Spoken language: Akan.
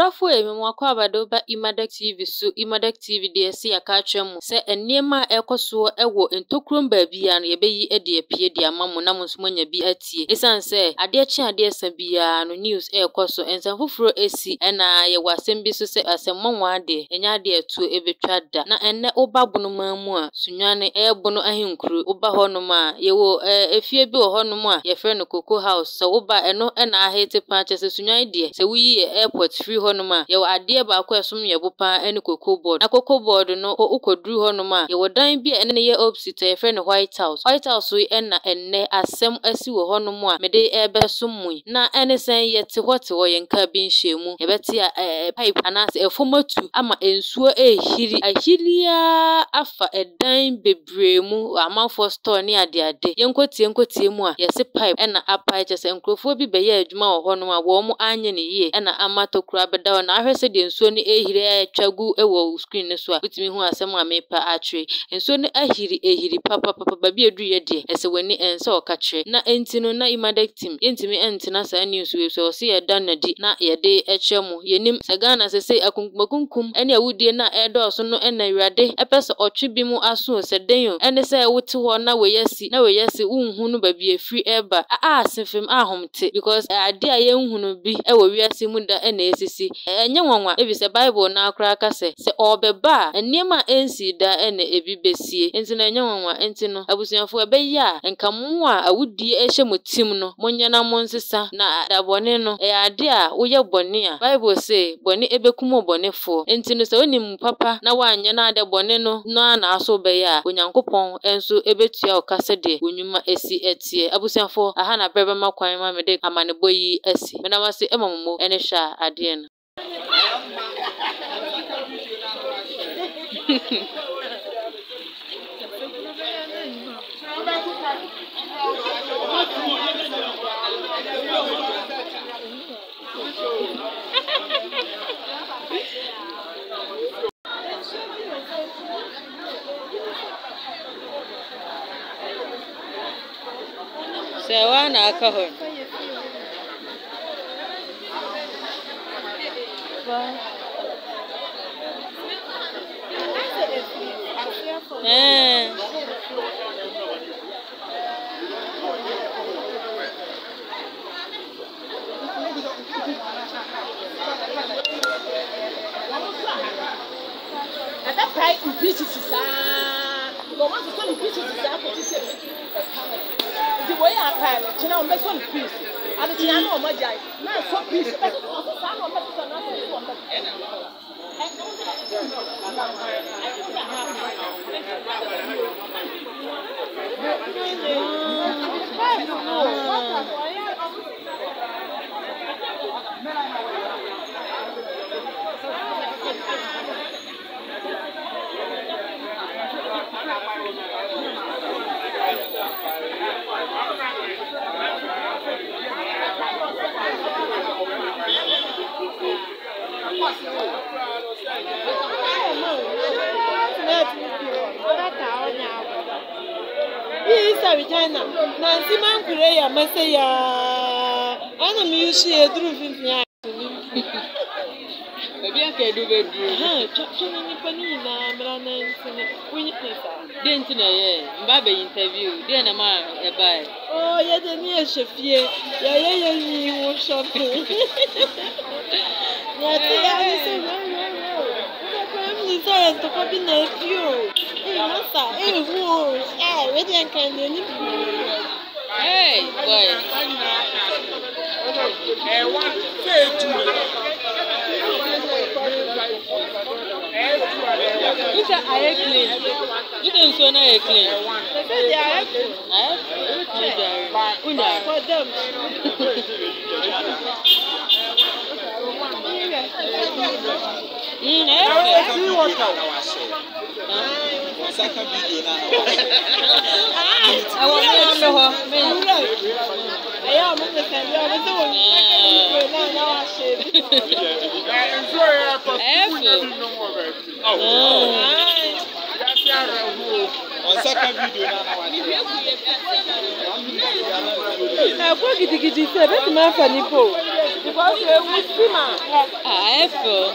Brafo e memwakwa abado ba Emadek TV so Emadek TV de se aka atwam se enema ekoso ewo ntokrom baabia no yebeyi ede apie de amamu na monso manya bi atie esan se ade chi ade sabia no news ekoso ensan foforo esi na ye wasem bi so se asemmonwa ade enya ade atu ebetwa da na enne oba bunu mamu a Sunyani bunu ahinkuru oba honom a yewo efie bi wo honom a ye frɛ no Cocoa House so oba eno na ahete pa chese Sunyani de se wuyi airport free honoma ye ade ba ko esom ye bopa ene cocoa board na cocoa board no ukoduru honoma ye wodan bi ene ye opposite ye friend White House we na enne asem asi wo honoma mede ebe sommu na ene sen ye te hote wo ye nka bi nhwemu ye bete pipe anase efomatu ama ensuo ahiria afa edan bebremu amanfo store ne ade yenkotie mu a ye se pipe ena apai chese nkrofo bi be ye adwuma wo honoma wo mu anye ne ye ena amatokura beda na ahwese de nsuo ne ehire atwagu ewo screen ne so a utimi hu asem a mepa atwe nsuo ne ehiri papa ba bi edu ye de ese wani ense okakye na entino na Emadek team yentimi entina sa news we so se ye dan nadi na ye de ekyemu yenim sagana sese akunkumakunkum ene awudie na edoso no ena wirade epese otwe bi mu aso sedenyo ene se wote ho na weyasi unhu no ba bi efri eba asefem ahomte because ade a yenhunu bi ewo wiase mu da ena esisi enye nwanwa ebise Bible na akra aka se obeba enema ensi da ena ebibesie enti na enye nwanwa enti no abusuafo ebeya enkamu a awudie ehye motim no monye na monsesa na dabone no ade a woye bone a Bible say bone ebekum bonefo enti no se onim papa na wanye na ade bone no na aso beya onyankopon enso ebetua okase de onwuma esi etie abusuafo aha na brebe makwan ma mede amaneboyi esi menamase emammo ene hwa ade no sewa na akahon That pipe in pieces is no one to turn pieces is the way I pile, you know, make some pieces. And the China on my jai. Now, some pieces. China. Nancy man Korea, Messiah. I don't use here through 50 years. maybe I can do it. Chapter Panina, Brana, Winnie. Didn't know, Baby interview, then a man a buy. Oh, yeah, the near chef, yeah, you will shopping. To copy nephew. Hey, boy. Look at I clean. You don't so na clean. For them. I want to know I Because we see ma. Ah, I feel.